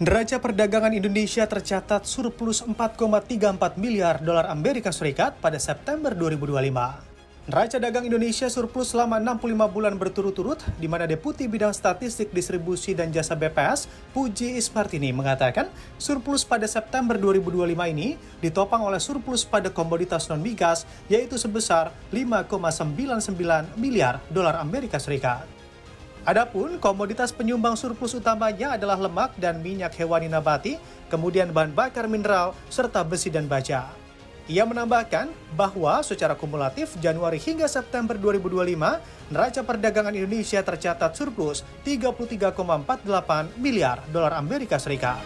Neraca perdagangan Indonesia tercatat surplus 4,34 miliar dolar Amerika Serikat pada September 2025. Neraca dagang Indonesia surplus selama 65 bulan berturut-turut, di mana Deputi Bidang Statistik Distribusi dan Jasa BPS, Puji Ispartini, mengatakan surplus pada September 2025 ini ditopang oleh surplus pada komoditas non-migas, yaitu sebesar 5,99 miliar dolar Amerika Serikat. Adapun komoditas penyumbang surplus utamanya adalah lemak dan minyak hewani nabati, kemudian bahan bakar mineral, serta besi dan baja. Ia menambahkan bahwa secara kumulatif Januari hingga September 2025, neraca perdagangan Indonesia tercatat surplus 33,48 miliar dolar Amerika Serikat.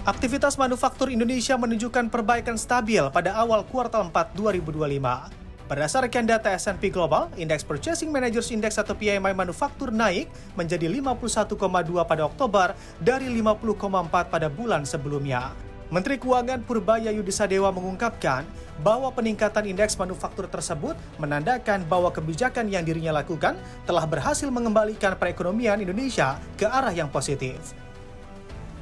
Aktivitas manufaktur Indonesia menunjukkan perbaikan stabil pada awal kuartal 4 2025. Berdasarkan data S&P Global, Indeks Purchasing Managers Index atau PMI manufaktur naik menjadi 51,2 pada Oktober dari 50,4 pada bulan sebelumnya. Menteri Keuangan Purbaya Yudisadewa mengungkapkan bahwa peningkatan indeks manufaktur tersebut menandakan bahwa kebijakan yang dirinya lakukan telah berhasil mengembalikan perekonomian Indonesia ke arah yang positif.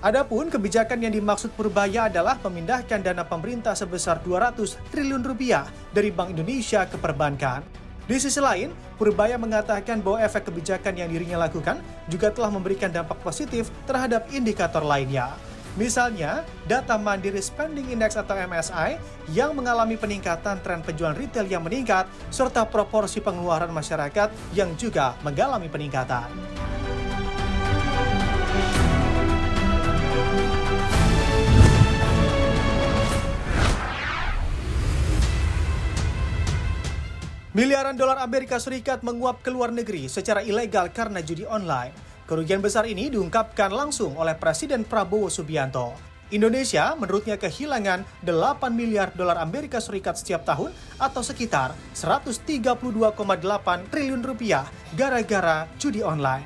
Adapun kebijakan yang dimaksud Purbaya adalah memindahkan dana pemerintah sebesar 200 triliun rupiah dari Bank Indonesia ke perbankan. Di sisi lain, Purbaya mengatakan bahwa efek kebijakan yang dirinya lakukan juga telah memberikan dampak positif terhadap indikator lainnya. Misalnya, data Mandiri Spending Index atau MSI yang mengalami peningkatan tren penjualan retail yang meningkat, serta proporsi pengeluaran masyarakat yang juga mengalami peningkatan. Miliaran dolar Amerika Serikat menguap ke luar negeri secara ilegal karena judi online. Kerugian besar ini diungkapkan langsung oleh Presiden Prabowo Subianto. Indonesia menurutnya kehilangan 8 miliar dolar Amerika Serikat setiap tahun atau sekitar 132,8 triliun rupiah gara-gara judi online.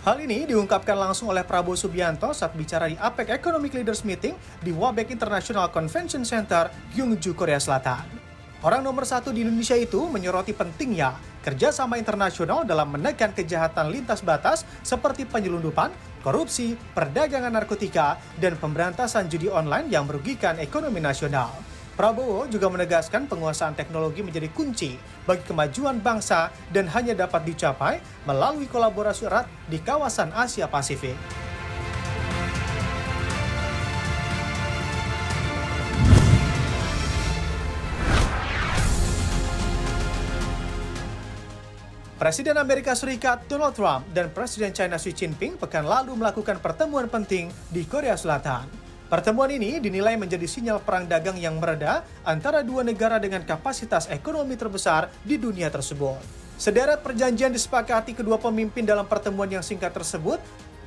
Hal ini diungkapkan langsung oleh Prabowo Subianto saat bicara di APEC Economic Leaders Meeting di Wabaek International Convention Center, Gyeongju, Korea Selatan. Orang nomor satu di Indonesia itu menyoroti pentingnya kerjasama internasional dalam menekan kejahatan lintas batas seperti penyelundupan, korupsi, perdagangan narkotika, dan pemberantasan judi online yang merugikan ekonomi nasional. Prabowo juga menegaskan penguasaan teknologi menjadi kunci bagi kemajuan bangsa dan hanya dapat dicapai melalui kolaborasi erat di kawasan Asia Pasifik. Presiden Amerika Serikat Donald Trump dan Presiden China Xi Jinping pekan lalu melakukan pertemuan penting di Korea Selatan. Pertemuan ini dinilai menjadi sinyal perang dagang yang mereda antara dua negara dengan kapasitas ekonomi terbesar di dunia tersebut. Sederet perjanjian disepakati kedua pemimpin dalam pertemuan yang singkat tersebut.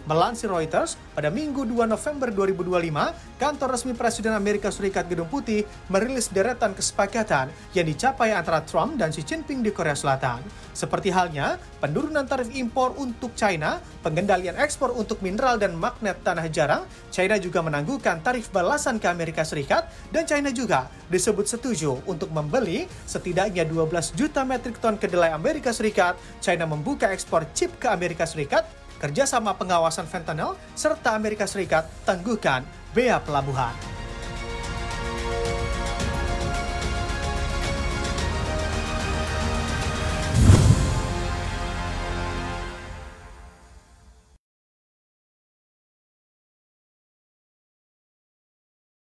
Melansir Reuters, pada Minggu 2 November 2025, kantor resmi Presiden Amerika Serikat Gedung Putih merilis deretan kesepakatan yang dicapai antara Trump dan Xi Jinping di Korea Selatan. Seperti halnya penurunan tarif impor untuk China, pengendalian ekspor untuk mineral dan magnet tanah jarang, China juga menangguhkan tarif balasan ke Amerika Serikat, dan China juga disebut setuju untuk membeli setidaknya 12 juta metrik ton kedelai Amerika Serikat. China membuka ekspor chip ke Amerika Serikat, kerjasama pengawasan fentanyl, serta Amerika Serikat tangguhkan bea pelabuhan.